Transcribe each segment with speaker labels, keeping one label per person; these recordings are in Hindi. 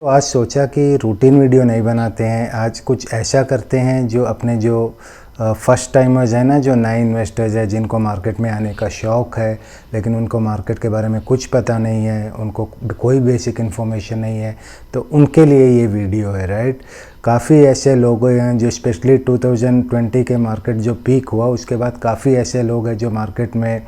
Speaker 1: तो आज सोचा कि रूटीन वीडियो नहीं बनाते हैं, आज कुछ ऐसा करते हैं जो अपने जो फर्स्ट टाइमर्स हैं ना, जो नए इन्वेस्टर्स हैं जिनको मार्केट में आने का शौक़ है लेकिन उनको मार्केट के बारे में कुछ पता नहीं है, उनको कोई बेसिक इन्फॉर्मेशन नहीं है, तो उनके लिए ये वीडियो है। राइट, काफ़ी ऐसे लोग हैं जो स्पेशली 2020 के मार्केट जो पीक हुआ उसके बाद काफ़ी ऐसे लोग हैं जो मार्केट में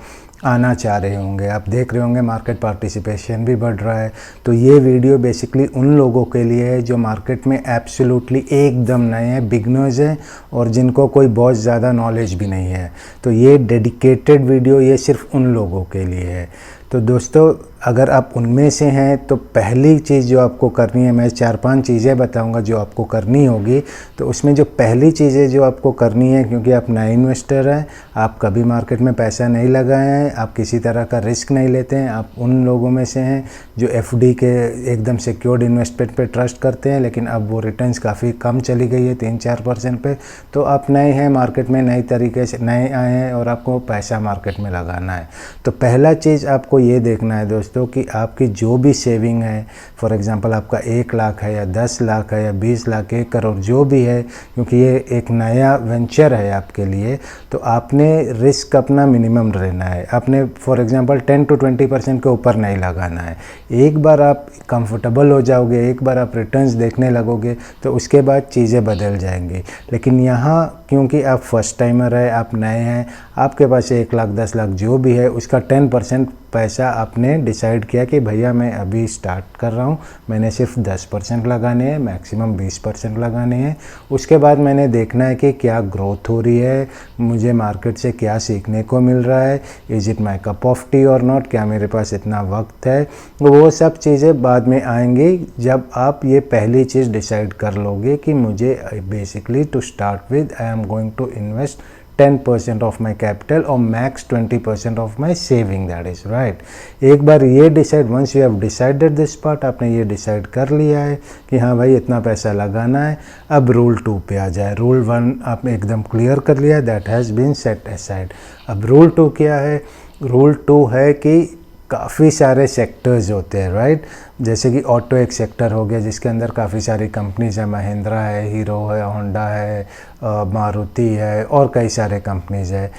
Speaker 1: आना चाह रहे होंगे। आप देख रहे होंगे मार्केट पार्टिसिपेशन भी बढ़ रहा है। तो ये वीडियो बेसिकली उन लोगों के लिए है जो मार्केट में एब्सोल्युटली एकदम नए हैं, बिगनर्स हैं और जिनको कोई बहुत ज़्यादा नॉलेज भी नहीं है। तो ये डेडिकेटेड वीडियो ये सिर्फ उन लोगों के लिए है। तो दोस्तों, अगर आप उनमें से हैं तो पहली चीज़ जो आपको करनी है, मैं 4-5 चीज़ें बताऊंगा जो आपको करनी होगी। तो उसमें जो पहली चीज़ें जो आपको करनी है, क्योंकि आप नए इन्वेस्टर हैं, आप कभी मार्केट में पैसा नहीं लगाए हैं, आप किसी तरह का रिस्क नहीं लेते हैं, आप उन लोगों में से हैं जो एफडी के एकदम सिक्योर्ड इन्वेस्टमेंट पे ट्रस्ट करते हैं, लेकिन अब वो रिटर्न्स काफ़ी कम चली गई है 3-4% पे। तो आप नए हैं मार्केट में, नई तरीके से नए आए हैं और आपको पैसा मार्केट में लगाना है। तो पहला चीज़ आपको ये देखना है दोस्तों कि आपकी जो भी सेविंग है, फॉर एग्जांपल आपका 1 लाख है या 10 लाख है या 20 लाख, 1 करोड़ जो भी है, क्योंकि ये एक नया वेंचर है आपके लिए, तो आपने रिस्क अपना मिनिमम रहना है। आपने फॉर एग्जांपल 10 to 20% के ऊपर नहीं लगाना है। एक बार आप कंफर्टेबल हो जाओगे, एक बार आप रिटर्न्स देखने लगोगे तो उसके बाद चीज़ें बदल जाएंगी। लेकिन यहाँ क्योंकि आप फर्स्ट टाइमर है, आप नए हैं, आपके पास 1 लाख 10 लाख जो भी है उसका 10% पैसा आपने डिसाइड किया कि भैया मैं अभी स्टार्ट कर रहा हूँ, मैंने सिर्फ 10% लगाने हैं, मैक्सिमम 20% लगाने हैं। उसके बाद मैंने देखना है कि क्या ग्रोथ हो रही है, मुझे मार्केट से क्या सीखने को मिल रहा है, is it my cup of T और नॉट, क्या मेरे पास इतना वक्त है। वो सब चीज़ें बाद में आएंगी जब आप ये पहली चीज़ डिसाइड कर लोगे कि मुझे basically to start with I am going to invest 10% of my capital और max 20% of my saving, that is right. एक बार ये decide, once you have decided this part, आपने ये डिसाइड कर लिया है कि हाँ भाई इतना पैसा लगाना है, अब रूल 2 पे आ जाए। रूल 1 आपने एकदम क्लियर कर लिया, that has been set aside. अब रूल 2 क्या है? रूल 2 है कि काफ़ी सारे सेक्टर्स होते हैं, राइट। जैसे कि ऑटो एक सेक्टर हो गया जिसके अंदर काफ़ी सारी कंपनीज है, महिंद्रा है, हीरो है, होंडा है, मारुति है और कई सारे कंपनीज है।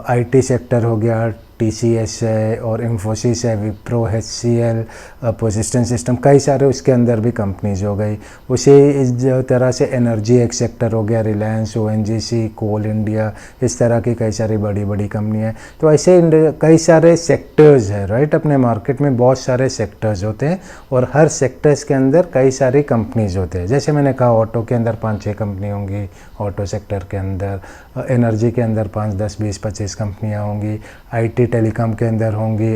Speaker 1: आईटी सेक्टर हो गया, टीसीएस है और इन्फोसिस है, विप्रो, HCL, पोजिस्टेंट सिस्टम, कई सारे उसके अंदर भी कंपनीज हो गई। उसी इस तरह से एनर्जी एक सेक्टर हो गया, रिलायंस, ONGC, कोल इंडिया, इस तरह की कई सारी बड़ी बड़ी कंपनियाँ हैं। तो ऐसे कई सारे सेक्टर्स हैं, राइट। अपने मार्केट में बहुत सारे सेक्टर्स होते हैं और हर सेक्टर्स के अंदर कई सारी कंपनीज होते हैं। जैसे मैंने कहा ऑटो के अंदर 5-6 कंपनी होंगी, ऑटो सेक्टर के अंदर एनर्जी के अंदर 5, 10, 20, 25 कंपनियाँ होंगी, आईटी टेलीकॉम के अंदर होंगी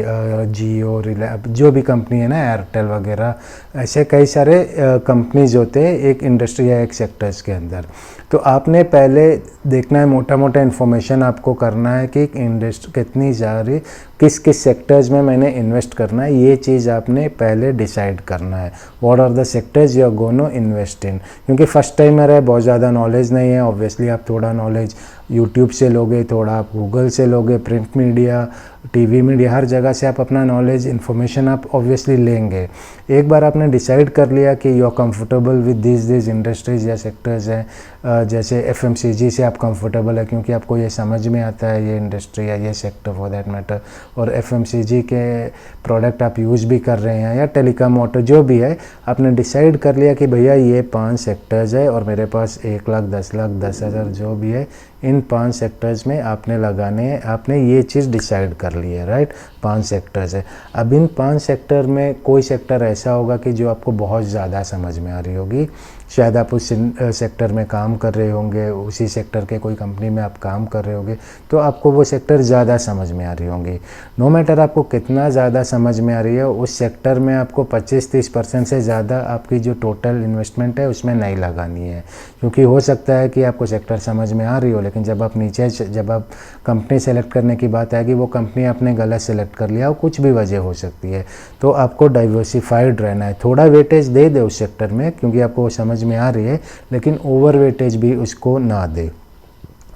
Speaker 1: जियो, रिलायंस, जो भी कंपनी है ना, एयरटेल वगैरह, ऐसे कई सारे कंपनीज होते हैं एक इंडस्ट्री या एक सेक्टर्स के अंदर। तो आपने पहले देखना है, मोटा मोटा इन्फॉर्मेशन आपको करना है कि इंडस्ट्री कितनी जा रही, किस किस सेक्टर्स में मैंने इन्वेस्ट करना है, ये चीज़ आपने पहले डिसाइड करना है। What are the sectors you are going to invest in. क्योंकि फर्स्ट टाइमर है, बहुत ज़्यादा नॉलेज नहीं है, ऑब्वियसली आप थोड़ा नॉलेज यूट्यूब से लोगे, थोड़ा आप गूगल से लोगे, प्रिंट मीडिया, टीवी मीडिया, हर जगह से आप अपना नॉलेज इन्फॉर्मेशन आप ऑब्वियसली लेंगे। एक बार आपने डिसाइड कर लिया कि you are comfortable with this industries या सेक्टर्स हैं, जैसे FMCG से आप कंफर्टेबल है क्योंकि आपको ये समझ में आता है ये इंडस्ट्री या ये सेक्टर फॉर दैट मैटर, और FMCG के प्रोडक्ट आप यूज़ भी कर रहे हैं, या टेलीकॉम, ऑटो, जो भी है, आपने डिसाइड कर लिया कि भैया ये 5 सेक्टर्स है और मेरे पास 1 लाख 10 लाख 10,000 जो भी है, इन 5 सेक्टर्स में आपने लगाने हैं। आपने ये चीज़ डिसाइड कर ली है, राइट। 5 सेक्टर्स है। अब इन 5 सेक्टर में कोई सेक्टर ऐसा होगा कि जो आपको बहुत ज़्यादा समझ में आ रही होगी, शायद आप उस सेक्टर में काम कर रहे होंगे, उसी सेक्टर के कोई कंपनी में आप काम कर रहे होंगे, तो आपको वो सेक्टर ज़्यादा समझ में आ रही होंगी। नो मैटर आपको कितना ज़्यादा समझ में आ रही है, उस सेक्टर में आपको 25-30% से ज़्यादा आपकी जो टोटल इन्वेस्टमेंट है उसमें नहीं लगानी है। क्योंकि हो सकता है कि आपको सेक्टर समझ में आ रही हो, लेकिन जब आप कंपनी सेलेक्ट करने की बात आएगी, वो कंपनी आपने गलत सेलेक्ट कर लिया हो, कुछ भी वजह हो सकती है। तो आपको डाइवर्सिफाइड रहना है, थोड़ा वेटेज दे दे उस सेक्टर में क्योंकि आपको वो समझ में आ रही है, लेकिन ओवर वेटेज भी उसको ना दे।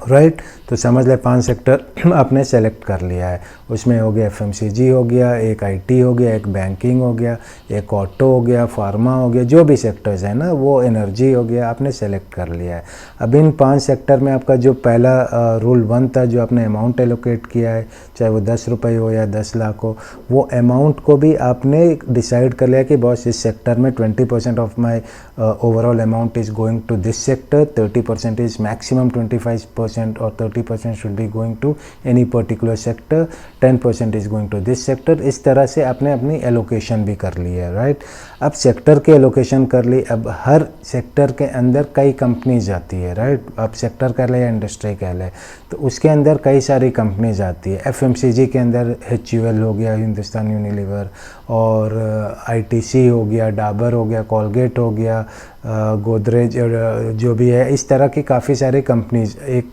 Speaker 1: राइट। तो समझ ले 5 सेक्टर आपने सेलेक्ट कर लिया है। उसमें हो गया एफएमसीजी हो गया, एक आईटी हो गया, एक बैंकिंग हो गया, एक ऑटो हो गया, फार्मा हो गया, जो भी सेक्टर्स है ना, वो एनर्जी हो गया, आपने सेलेक्ट कर लिया है। अब इन 5 सेक्टर में आपका जो पहला रूल 1 था, जो आपने अमाउंट एलोकेट किया है, चाहे वो 10 रुपये हो या 10 लाख हो, वो अमाउंट को भी आपने डिसाइड कर लिया कि बॉस इस सेक्टर में 20% of my overall amount is going to this sector, 30% is maximum 25% और 30% should be going to any particular sector, 10% is going to this sector. इस तरह से आपने अपनी एलोकेशन भी कर ली है, राइट। अब सेक्टर की एलोकेशन कर ली। अब हर सेक्टर के अंदर कई कंपनीज आती है, राइट। अब सेक्टर कह ले या इंडस्ट्री कह ले, तो उसके अंदर कई सारी कंपनीज आती है। एफएमसीजी के अंदर HUL हो गया, हिंदुस्तान यूनिलीवर, और ITC हो गया, डाबर हो गया, कोलगेट हो गया, गोदरेज, जो भी है, इस तरह की काफ़ी सारी कंपनीज एक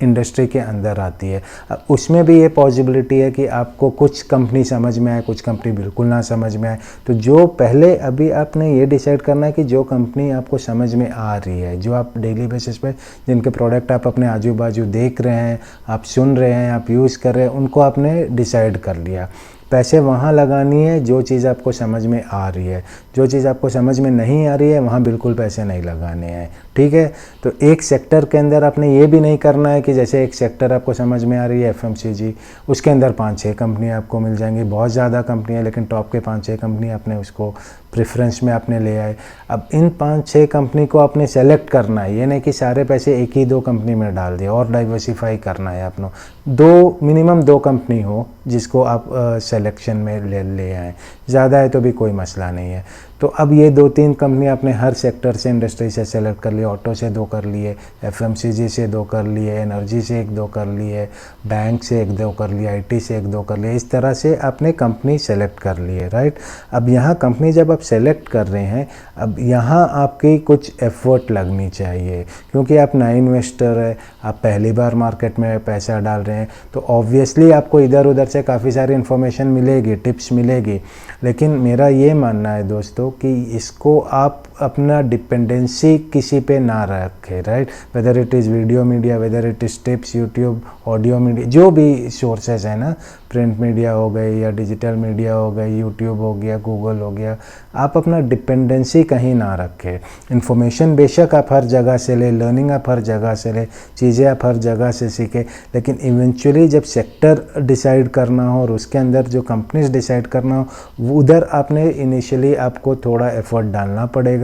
Speaker 1: इंडस्ट्री के अंदर आती है। अब उसमें भी ये पॉसिबिलिटी है कि आपको कुछ कंपनी समझ में आए, कुछ कंपनी बिल्कुल ना समझ में आए। तो जो पहले अभी आपने ये डिसाइड करना है कि जो कंपनी आपको समझ में आ रही है, जो आप डेली बेसिस पे जिनके प्रोडक्ट आप अपने आजू बाजू देख रहे हैं, आप सुन रहे हैं, आप यूज़ कर रहे हैं, उनको आपने डिसाइड कर लिया। पैसे वहाँ लगानी है जो चीज़ आपको समझ में आ रही है। जो चीज़ आपको समझ में नहीं आ रही है वहाँ बिल्कुल पैसे नहीं लगाने हैं, ठीक है। तो एक सेक्टर के अंदर आपने ये भी नहीं करना है कि जैसे एक सेक्टर आपको समझ में आ रही है एफएमसीजी, उसके अंदर 5-6 कंपनी आपको मिल जाएंगी, बहुत ज़्यादा कंपनी है, लेकिन टॉप के 5-6 कंपनी आपने उसको प्रेफरेंस में आपने ले आए। अब इन 5-6 कंपनी को आपने सेलेक्ट करना है, ये नहीं कि सारे पैसे एक ही 2 कंपनी में डाल दिए, और डाइवर्सिफाई करना है आपको। मिनिमम 2 कंपनी हो जिसको आप सिलेक्शन में ले आएँ, ज़्यादा है तो भी कोई मसला नहीं है। तो अब ये 2-3 कंपनी आपने हर सेक्टर से, इंडस्ट्री से सेलेक्ट कर लिया। ऑटो से 2 कर लिए, एफएमसीजी से 2 कर लिए, एनर्जी से 1-2 कर लिए, बैंक से 1-2 कर लिए, आईटी से 1-2 कर लिए। इस तरह से आपने कंपनी सेलेक्ट कर ली है, राइट। अब यहाँ कंपनी जब आप सेलेक्ट कर रहे हैं, अब यहाँ आपकी कुछ एफर्ट लगनी चाहिए, क्योंकि आप नए इन्वेस्टर है, आप पहली बार मार्केट में पैसा डाल रहे हैं, तो ऑब्वियसली आपको इधर उधर से काफ़ी सारी इन्फॉर्मेशन मिलेगी, टिप्स मिलेगी। लेकिन मेरा ये मानना है दोस्तों कि इसको आप अपना डिपेंडेंसी किसी पे ना रखें, right. Whether it is video media, whether it is tips, YouTube, audio media, जो भी सोर्सेज है ना, प्रिंट मीडिया हो गई या डिजिटल मीडिया हो गई, यूट्यूब हो गया, गूगल हो गया, आप अपना डिपेंडेंसी कहीं ना रखें। इन्फॉर्मेशन बेशक आप हर जगह से ले, लर्निंग आप हर जगह से ले, चीज़ें आप हर जगह से सीखें, लेकिन इवेंचुअली जब सेक्टर डिसाइड करना हो और उसके अंदर जो कंपनीज डिसाइड करना हो, उधर आपने इनिशियली आपको थोड़ा एफर्ट डालना पड़ेगा।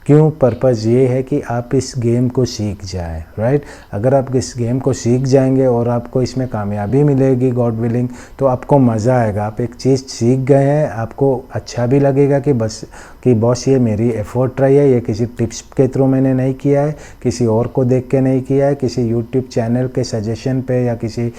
Speaker 1: क्यों? पर्पज़ ये है कि आप इस गेम को सीख जाएं, राइट। अगर आप इस गेम को सीख जाएंगे और आपको इसमें कामयाबी मिलेगी, गॉड विलिंग, तो आपको मज़ा आएगा। आप एक चीज़ सीख गए हैं, आपको अच्छा भी लगेगा कि बॉस ये मेरी एफर्ट रही है, ये किसी टिप्स के थ्रू मैंने नहीं किया है, किसी और को देख के नहीं किया है, किसी यूट्यूब चैनल के सजेशन पे या किसी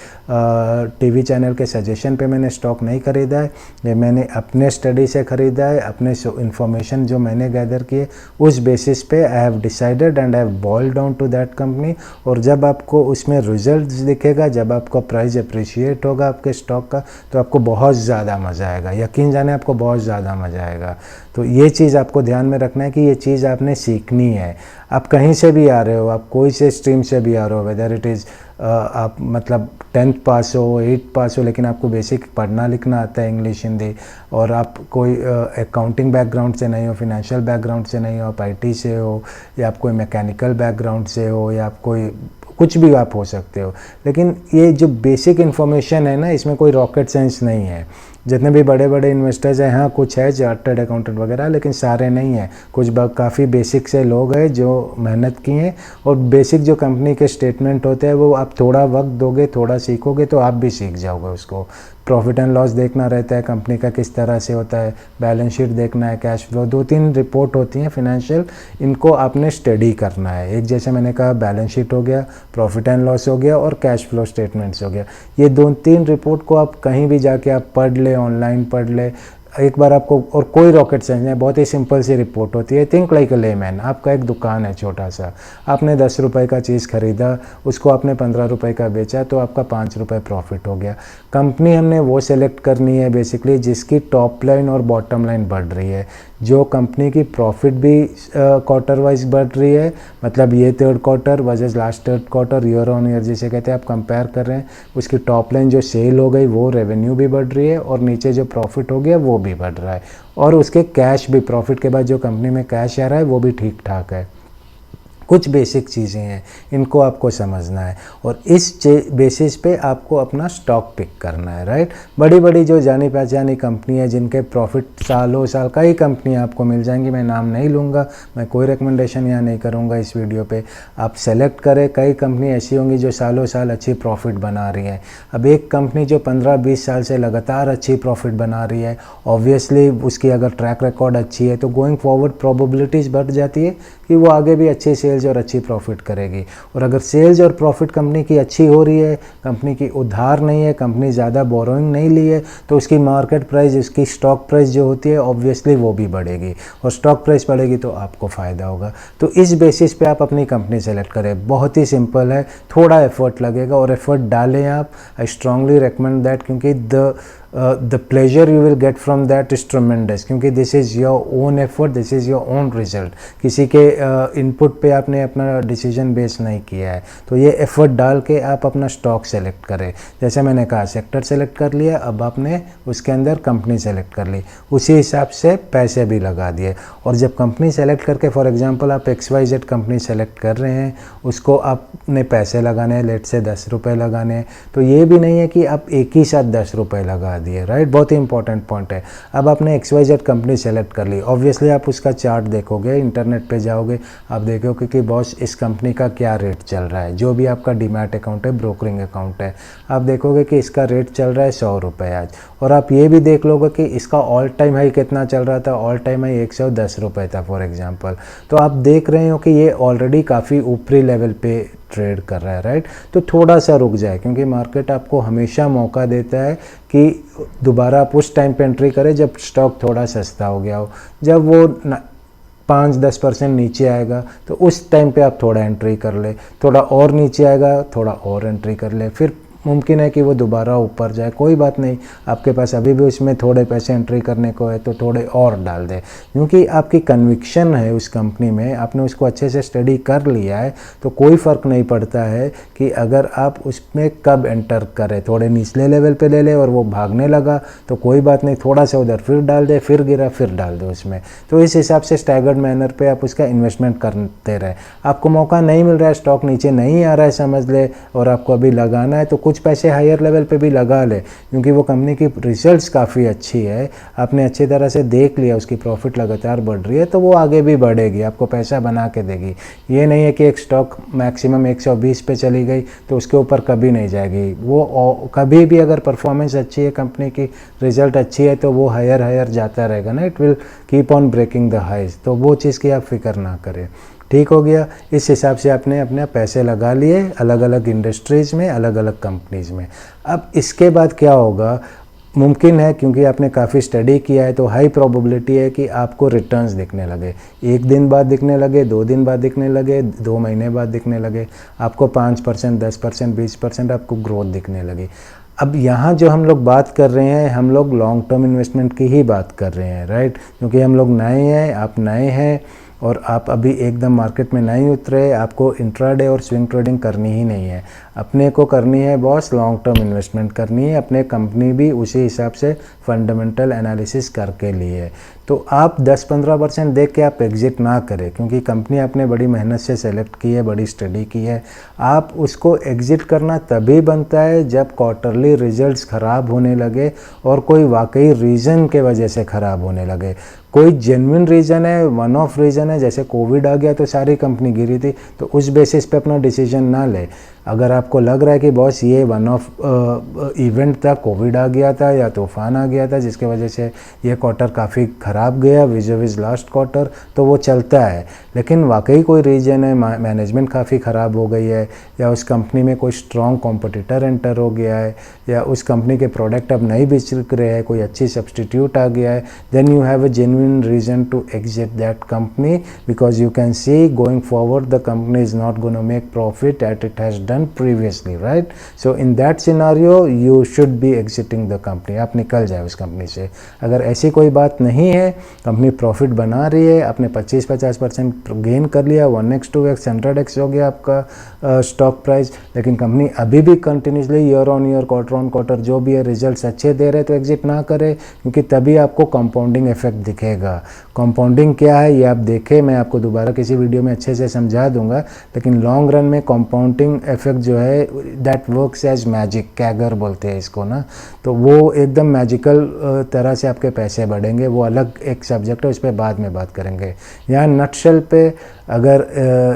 Speaker 1: टीवी चैनल के सजेशन पे मैंने स्टॉक नहीं ख़रीदा है, ये मैंने अपने स्टडी से ख़रीदा है, अपने इन्फॉर्मेशन जो मैंने गैदर किए उस बेसिस पे I have decided and I have boiled down to that company. और जब आपको उसमें रिजल्ट्स दिखेगा, जब आपको प्राइस अप्रिशिएट होगा आपके स्टॉक का, तो आपको बहुत ज़्यादा मज़ा आएगा। यकीन जाने आपको बहुत ज़्यादा मज़ा आएगा। तो ये चीज़ आपको ध्यान में रखना है कि ये चीज़ आपने सीखनी है। आप कहीं से भी आ रहे हो, आप कोई से स्ट्रीम से भी आ रहे हो, वेदर इट इज़ आप मतलब 10th पास हो, 8th पास हो, लेकिन आपको बेसिक पढ़ना लिखना आता है, इंग्लिश हिंदी, और आप कोई अकाउंटिंग बैकग्राउंड से नहीं हो, फिनेंशियल बैकग्राउंड से नहीं हो, आप IT से हो, या आप कोई मैकेनिकल बैकग्राउंड से हो, या आप कोई कुछ भी आप हो सकते हो, लेकिन ये जो बेसिक इन्फॉर्मेशन है ना, इसमें कोई रॉकेट साइंस नहीं है। जितने भी बड़े बड़े इन्वेस्टर्स हैं, हाँ कुछ है चार्टर्ड अकाउंटेंट वगैरह, लेकिन सारे नहीं हैं। कुछ काफ़ी बेसिक से लोग हैं जो मेहनत किए हैं, और बेसिक जो कंपनी के स्टेटमेंट होते हैं वो आप थोड़ा वक्त दोगे, थोड़ा सीखोगे तो आप भी सीख जाओगे उसको। प्रॉफिट एंड लॉस देखना रहता है कंपनी का किस तरह से होता है, बैलेंस शीट देखना है, कैश फ्लो, 2-3 रिपोर्ट होती हैं फिनेंशियल, इनको आपने स्टडी करना है। एक जैसे मैंने कहा बैलेंस शीट हो गया, प्रॉफिट एंड लॉस हो गया, और कैश फ्लो स्टेटमेंट्स हो गया। ये 2-3 रिपोर्ट को आप कहीं भी जाके आप पढ़ ले, ऑनलाइन पढ़ ले, एक बार आपको, और कोई रॉकेट साइंस नहीं, बहुत ही सिंपल सी रिपोर्ट होती है। Think like a layman. आपका एक दुकान है छोटा सा, आपने 10 रुपये का चीज़ खरीदा, उसको आपने 15 रुपये का बेचा, तो आपका 5 रुपये प्रॉफिट हो गया। कंपनी हमने वो सेलेक्ट करनी है बेसिकली जिसकी टॉप लाइन और बॉटम लाइन बढ़ रही है, जो कंपनी की प्रॉफिट भी क्वार्टर वाइज बढ़ रही है, मतलब ये third quarter versus last third quarter, year on year जिसे कहते हैं, आप कंपेयर कर रहे हैं, उसकी टॉप लाइन जो सेल हो गई वो रेवेन्यू भी बढ़ रही है, और नीचे जो प्रॉफिट हो गया वो भी बढ़ रहा है, और उसके कैश भी, प्रॉफिट के बाद जो कंपनी में कैश आ रहा है वो भी ठीक ठाक है। कुछ बेसिक चीज़ें हैं, इनको आपको समझना है, और इस बेसिस पे आपको अपना स्टॉक पिक करना है, राइट। बड़ी बड़ी जो जानी पहचानी कंपनी है जिनके प्रॉफिट सालों साल, कई कंपनियां आपको मिल जाएंगी, मैं नाम नहीं लूँगा, मैं कोई रिकमेंडेशन यहाँ नहीं करूँगा इस वीडियो पे, आप सेलेक्ट करें। कई कंपनी ऐसी होंगी जो सालों साल अच्छी प्रॉफिट बना रही है। अब एक कंपनी जो 15-20 साल से लगातार अच्छी प्रॉफिट बना रही है, ऑब्वियसली उसकी अगर ट्रैक रिकॉर्ड अच्छी है तो गोइंग फॉरवर्ड प्रोबेबिलिटीज़ बढ़ जाती है कि वो आगे भी अच्छी सेल्स और अच्छी प्रॉफिट करेगी। और अगर सेल्स और प्रॉफिट कंपनी की अच्छी हो रही है, कंपनी की उधार नहीं है, कंपनी ज़्यादा बोरोइंग नहीं ली है, तो उसकी मार्केट प्राइस, उसकी स्टॉक प्राइस जो होती है ऑब्वियसली वो भी बढ़ेगी, और स्टॉक प्राइस बढ़ेगी तो आपको फ़ायदा होगा। तो इस बेसिस पे आप अपनी कंपनी सेलेक्ट करें। बहुत ही सिंपल है, थोड़ा एफर्ट लगेगा, और एफर्ट डालें आप। आई स्ट्रांगली रिकमेंड दैट, क्योंकि the pleasure you will get from that is tremendous, क्योंकि this is your own effort, this is your own result. किसी के इनपुट पे आपने अपना डिसीजन बेस नहीं किया है, तो ये एफर्ट डाल के आप अपना स्टॉक सेलेक्ट करें। जैसे मैंने कहा, सेक्टर सेलेक्ट कर लिया, अब आपने उसके अंदर कंपनी सेलेक्ट कर ली, उसी हिसाब से पैसे भी लगा दिए। और जब कंपनी सेलेक्ट करके, फॉर एग्जांपल आप XYZ कंपनी सेलेक्ट कर रहे हैं, उसको आपने पैसे लगाने हैं, लेट से 10 रुपये लगाने हैं, तो ये भी नहीं है कि आप एक ही साथ 10 रुपये लगा दिए, राइट। बहुत ही इंपॉर्टेंट पॉइंट है। अब आपने XYZ कंपनी सेलेक्ट कर ली, ऑब्वियसली आप उसका चार्ट देखोगे, इंटरनेट पे जाओगे, आप देखोगे कि बॉस इस कंपनी का क्या रेट चल रहा है। जो भी आपका डीमैट अकाउंट है, ब्रोकरिंग अकाउंट है, आप देखोगे कि इसका रेट चल रहा है 100 रुपये आज, और आप ये भी देख लोगे कि इसका ऑल टाइम हाई कितना चल रहा था। ऑल टाइम हाई 110 रुपये था फॉर एग्जांपल। तो आप देख रहे हो कि ये ऑलरेडी काफ़ी ऊपरी लेवल पे ट्रेड कर रहा है, राइट। तो थोड़ा सा रुक जाए, क्योंकि मार्केट आपको हमेशा मौका देता है कि दोबारा आप उस टाइम पे एंट्री करें जब स्टॉक थोड़ा सस्ता हो गया हो। जब वो 5-10% नीचे आएगा तो उस टाइम पे आप थोड़ा एंट्री कर ले, थोड़ा और नीचे आएगा थोड़ा और एंट्री कर ले, फिर मुमकिन है कि वो दोबारा ऊपर जाए, कोई बात नहीं, आपके पास अभी भी उसमें थोड़े पैसे एंट्री करने को है तो थोड़े और डाल दें, क्योंकि आपकी कन्विक्शन है उस कंपनी में, आपने उसको अच्छे से स्टडी कर लिया है, तो कोई फ़र्क नहीं पड़ता है कि अगर आप उसमें कब एंटर करें। थोड़े निचले लेवल पे ले ले और वो भागने लगा तो कोई बात नहीं, थोड़ा सा उधर फिर डाल दे, फिर गिरा फिर डाल दो उसमें। तो इस हिसाब से स्टैगर्ड मैनर पे आप उसका इन्वेस्टमेंट करते रहे। आपको मौका नहीं मिल रहा है, स्टॉक नीचे नहीं आ रहा है समझ ले, और आपको अभी लगाना है, तो कुछ पैसे हायर लेवल पे भी लगा ले, क्योंकि वो कंपनी की रिजल्ट्स काफ़ी अच्छी है, आपने अच्छी तरह से देख लिया, उसकी प्रॉफिट लगातार बढ़ रही है, तो वो आगे भी बढ़ेगी, आपको पैसा बना के देगी। ये नहीं है कि एक स्टॉक मैक्सिमम 120 पे चली गई तो उसके ऊपर कभी नहीं जाएगी, वो कभी भी अगर परफॉर्मेंस अच्छी है कंपनी की, रिजल्ट अच्छी है, तो वो हायर हायर जाता रहेगा ना, it will keep on breaking the highs. तो वो चीज़ की आप फिक्र ना करें, ठीक हो गया। इस हिसाब से आपने अपने पैसे लगा लिए अलग अलग इंडस्ट्रीज़ में, अलग अलग कंपनीज़ में। अब इसके बाद क्या होगा, मुमकिन है क्योंकि आपने काफ़ी स्टडी किया है तो हाई प्रोबेबिलिटी है कि आपको रिटर्न्स दिखने लगे, 1 दिन बाद दिखने लगे, 2 दिन बाद दिखने लगे, 2 महीने बाद दिखने लगे, आपको 5%, 10%, 20% आपको ग्रोथ दिखने लगी। अब यहाँ जो हम लोग बात कर रहे हैं, हम लोग लॉन्ग टर्म इन्वेस्टमेंट की ही बात कर रहे हैं, राइट, क्योंकि हम लोग नए हैं, आप नए हैं और आप अभी एकदम मार्केट में नहीं उतरे, आपको इंट्राडे और स्विंग ट्रेडिंग करनी ही नहीं है, अपने को करनी है बॉस लॉन्ग टर्म इन्वेस्टमेंट करनी है, अपने कंपनी भी उसी हिसाब से फंडामेंटल एनालिसिस करके लिए। तो आप 10-15% देख के आप एग्ज़िट ना करें, क्योंकि कंपनी आपने बड़ी मेहनत से सेलेक्ट की है, बड़ी स्टडी की है। आप उसको एग्ज़िट करना तभी बनता है जब क्वार्टरली रिजल्ट्स ख़राब होने लगे और कोई वाकई रीज़न के वजह से ख़राब होने लगे, कोई जेन्युइन रीज़न है, वन ऑफ रीज़न है, जैसे कोविड आ गया तो सारी कंपनी गिरी थी, तो उस बेसिस पे अपना डिसीजन ना ले। अगर आपको लग रहा है कि बॉस ये वन ऑफ इवेंट था, कोविड आ गया था या तूफान आ गया था जिसके वजह से ये क्वार्टर काफ़ी ख़राब गया विज़ लास्ट क्वार्टर, तो वो चलता है। लेकिन वाकई कोई रीज़न है, मैनेजमेंट काफ़ी ख़राब हो गई है, या उस कंपनी में कोई स्ट्रॉन्ग कॉम्पिटिटर एंटर हो गया है, या उस कंपनी के प्रोडक्ट अब नहीं बिक रहे हैं, कोई अच्छी सब्सटीट्यूट आ गया है, then you have a genuine reason to exit that company, because you can see going forward the company is not gonna make profit at it has done previously, right. So in that scenario you should be exiting the company, आप निकल जाए उस कंपनी से। अगर ऐसी कोई बात नहीं है, कंपनी प्रॉफिट बना रही है, आपने 25-50% गेन कर लिया, 1x 2x 100x हो गया आपका स्टॉक प्राइस, लेकिन कंपनी अभी भी continuously year on year quarter on quarter जो भी है रिजल्ट्स अच्छे दे रहे, तो एग्जिट ना करें, क्योंकि तभी आपको कंपाउंडिंग इफेक्ट दिखेगा। कंपाउंडिंग क्या है ये आप देखें, मैं आपको दोबारा किसी वीडियो में अच्छे से समझा दूंगा, लेकिन लॉन्ग रन में कंपाउंडिंग इफेक्ट जो है दैट वर्क्स एज मैजिक, कैगर बोलते हैं इसको ना, तो वो एकदम मैजिकल तरह से आपके पैसे बढ़ेंगे। वो अलग एक सब्जेक्ट है, उस पर बाद में बात करेंगे। यहाँ नटशेल पे अगर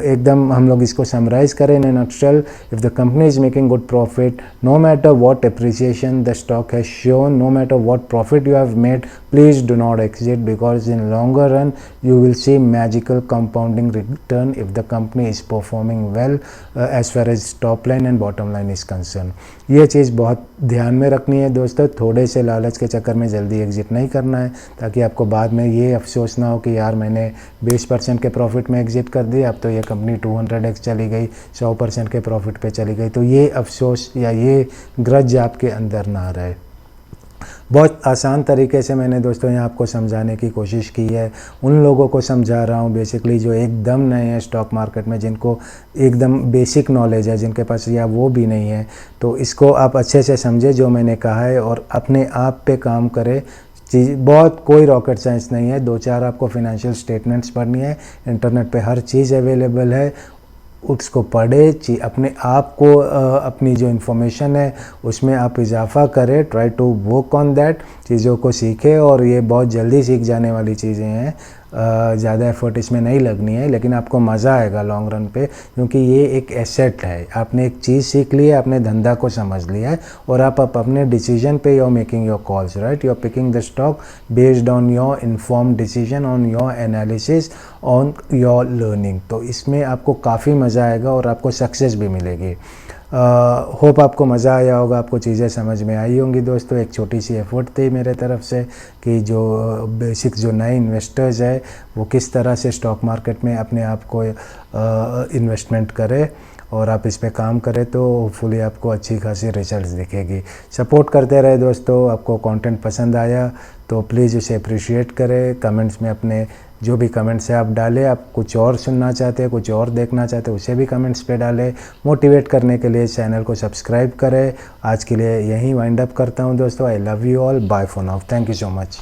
Speaker 1: एकदम हम लोग इसको समराइज करें in nutshell, if the company is making good profit, no matter what appreciation the stock has shown, no matter what profit you have made, please do not exit, because in longer run you will see magical compounding return if the company is performing well as far as top line and bottom line is concerned। ये चीज़ बहुत ध्यान में रखनी है दोस्तों, थोड़े से लालच के चक्कर में जल्दी एग्जिट नहीं करना है, ताकि आपको बाद में ये अफसोस ना हो कि यार मैंने 20% के प्रॉफिट में एग्जिट कर दिया, अब तो ये कंपनी 200x चली गई, 100% के प्रॉफिट पे चली गई, तो ये अफसोस या ये ग्रज आपके अंदर ना रहे। बहुत आसान तरीके से मैंने दोस्तों यहाँ आपको समझाने की कोशिश की है। उन लोगों को समझा रहा हूँ बेसिकली जो एकदम नए हैं स्टॉक मार्केट में, जिनको एकदम बेसिक नॉलेज है, जिनके पास या वो भी नहीं है, तो इसको आप अच्छे से समझे जो मैंने कहा है और अपने आप पे काम करें। चीज़ बहुत कोई रॉकेट साइंस नहीं है, 2-4 आपको फिनेंशियल स्टेटमेंट्स पढ़नी है, इंटरनेट पे हर चीज़ अवेलेबल है, उसको पढ़े, अपने आप को अपनी जो इन्फॉर्मेशन है उसमें आप इजाफा करें, try to work on that, चीज़ों को सीखें, और ये बहुत जल्दी सीख जाने वाली चीज़ें हैं, ज़्यादा एफर्ट इसमें नहीं लगनी है, लेकिन आपको मज़ा आएगा लॉन्ग रन पे, क्योंकि ये एक एसेट है। आपने एक चीज़ सीख ली है, आपने धंधा को समझ लिया है, और आप अपने डिसीजन पे you are making your calls, right, you are picking the stock based on your informed decision, on your analysis, on your learning. तो इसमें आपको काफ़ी मज़ा आएगा और आपको सक्सेस भी मिलेगी। होप आपको मज़ा आया होगा, आपको चीज़ें समझ में आई होंगी दोस्तों। एक छोटी सी एफर्ट थी मेरे तरफ से कि जो बेसिक जो नए इन्वेस्टर्स है वो किस तरह से स्टॉक मार्केट में अपने आप को इन्वेस्टमेंट करें, और आप इस पे काम करें तो होपफुली आपको अच्छी खासी रिजल्ट्स दिखेगी। सपोर्ट करते रहे दोस्तों। आपको कंटेंट पसंद आया तो प्लीज़ उसे अप्रिशिएट करें, कमेंट्स में अपने जो भी कमेंट्स है आप डालें। आप कुछ और सुनना चाहते हैं, कुछ और देखना चाहते हैं, उसे भी कमेंट्स पे डालें। मोटिवेट करने के लिए चैनल को सब्सक्राइब करें। आज के लिए यहीं वाइंड अप करता हूं दोस्तों। I love you all, bye for now, thank you so much.